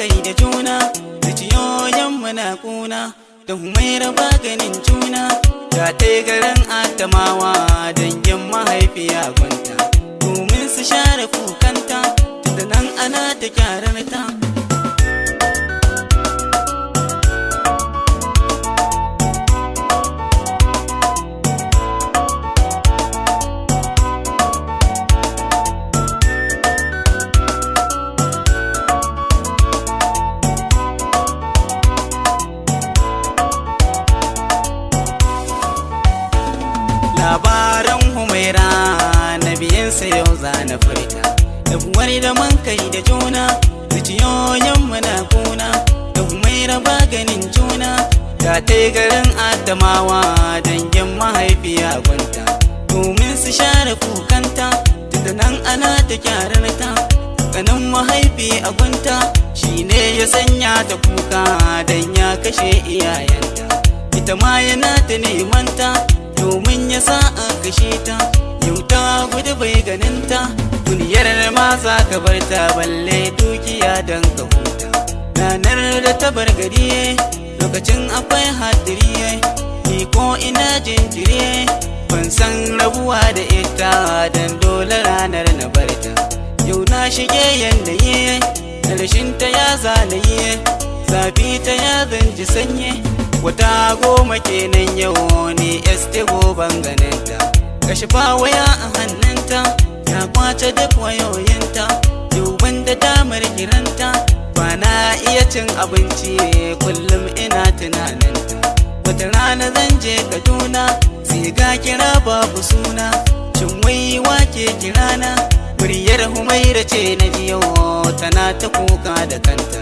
kai da juna, zuciyoyinmu na kuna, da Humaira maganin juna. Ta tai garin Adamawa dangin mahaifiya gunta, domin su share kukanta, tunda nan ana ta kyararta. Labaran Humaira na biyansa yau za na furta, dabuwar da man kai da juna, zuciyoyinmu na kuna, da Humaira maganin juna. Ta tai garin Adamawa dangin mahaifiya gunta, domin su share kukanta, tunda nan ana ta kyararta. Ganin mahaifi a gunta shine ya sanya ta kuka, dan ya kashe iyayenta. Ita ma yana ta nemanta, domin ya sa a kashe ta. Yau ta gudu bai ganinta, duniyar ma za ka bar ta, balle dukiya don ka huta. Ranar da ta bar gari lokacin akwai hadiri, ni ko ina jinjiri, ban san rabuwa da ita, dan dole ranar na bar ta. Yau na shige yanayi, rashin ta ya zalaye, zafi ta ya zanji sanye. Wata goma kenan yau ne este goban ganinta, kashi ba waya a hannunta, ya kwace duk wayoyinta. Yau banda damar kiranta, ba na iya cin abinci, kullum ina tunaninta. Wata rana zan je Kaduna, sai ga kira babu suna, shin wai wake kirana? Muryar Humaira ce na ji yau, tana ta kuka da kanta.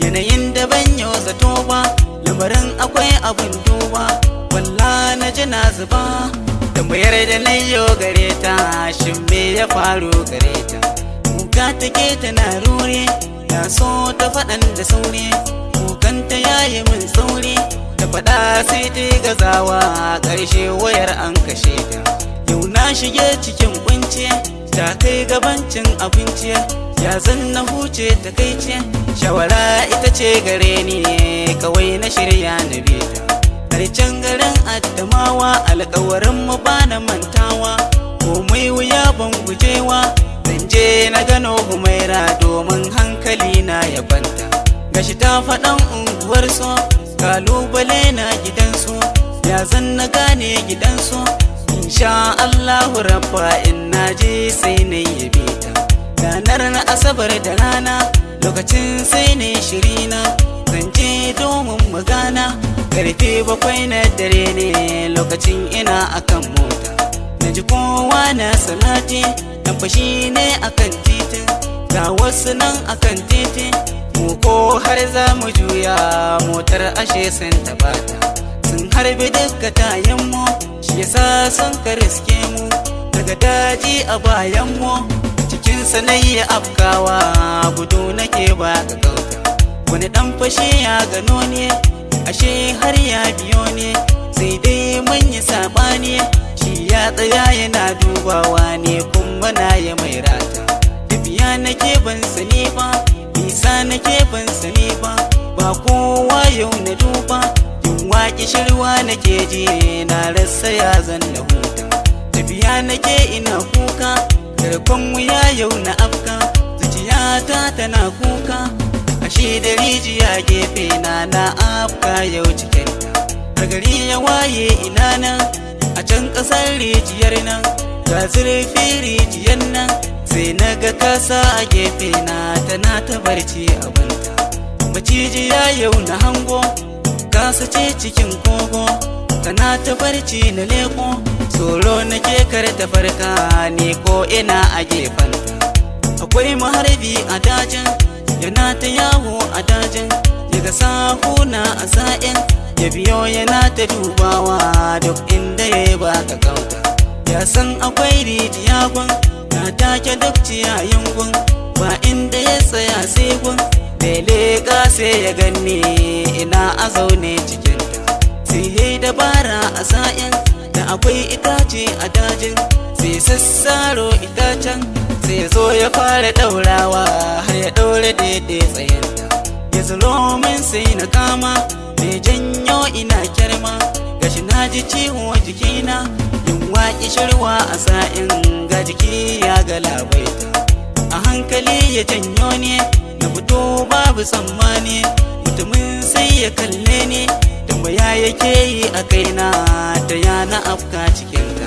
Yanayin da ban yau zato ba, lamarin akwai abin duba, walla na ji na zuba. Tambayar da na yau gare ta, shin me ya faru gare ta? Kuka take tana rure, na so ta faɗan da sauri, kukanta yayi min sauri. Ta faɗa sai ta gazawa, ƙarshe wayar an kashe ta. Yau na shige cikin kunci, ta kai gabancin abinci, ya zan na huce ta kai ce. Shawara ita ce gare ni, kawai na shirya na bita. Harcen garin Adamawa, alƙawarin mu ba na mantawa, komai wuya ban gujewa. Zan je na gano Humaira, domin hankali na ya kwanta. Gashi ta faɗan unguwar so, kalubale na gidansu, ya zan na gane gidansu. Insha Allahu rabba in naje sai na yi bita. Ranar na Asabar da rana, lokacin sai ne shirina, zan je domin magana. Karfe 7 na dare ne, lokacin ina akan mota, na ji kowa na salati, dan fashi ne akan titin, ga wasu nan akan titin. Mu ko har za mu juya, motar ashe sun tabata, sun harbi duka tayan mu, shi yasa sun ka riske mu. Daga daji a bayan mu, cikin sanayya afkawa, gudu nake ba ga kauta. Wani dan fashe ya gano ne, ashe har ya biyo ne, sai dai manya sabani. Shi ya tsaya yana dubawa ne, kuma na ya mai rata. Tafiya nake ban sani ba, nisa nake ban sani ba, ba kowa yau na duba. Yin waƙi shirwa nake ji, na rasa ya zan na huta. Tafiya nake ina kuka, garkon wuya yau na afka, zuciyata tana kuka. Ashe da rijiya gefe na afka yau cikinta. Har gari ya waye ina nan, a can ƙasar rijiyar nan, ga zurfi rijiyar nan. Sai na ga kasa a gefe na, tana ta barci abinta. Macijiya yau na hango, kasa ce cikin kogo, tana ta barci na leko. Tsoro nake kar ta farka, ne ko ina a gefenta. Akwai maharbi a dajin, yana ta yawo a dajin, daga sahuna a sa'in, ya biyo yana ta dubawa, duk inda ya ba ka kauta. Ya san akwai rijiya gun, na take duk ciyayin gun, ba inda ya tsaya sai gun. Da leƙa sai ya ganni, ina a zaune cikinta. Sai yayi dabara a sa'in, da akwai itace a dajin, sai sassaro itacen, sai zo ya fara ɗaurawa, har ya ɗaure daidai tsayinta. zuro min sai na kama, mai janyo ina kyarma, gashi na ji ciwo jikina, yin waƙi shirwa a sa'in ga jiki ya galabaita. A hankali ya janyo ne, na fito babu tsammani, mutumin sai ya kalle ni, tambaya yake yi a kaina, ta yana afka cikinta.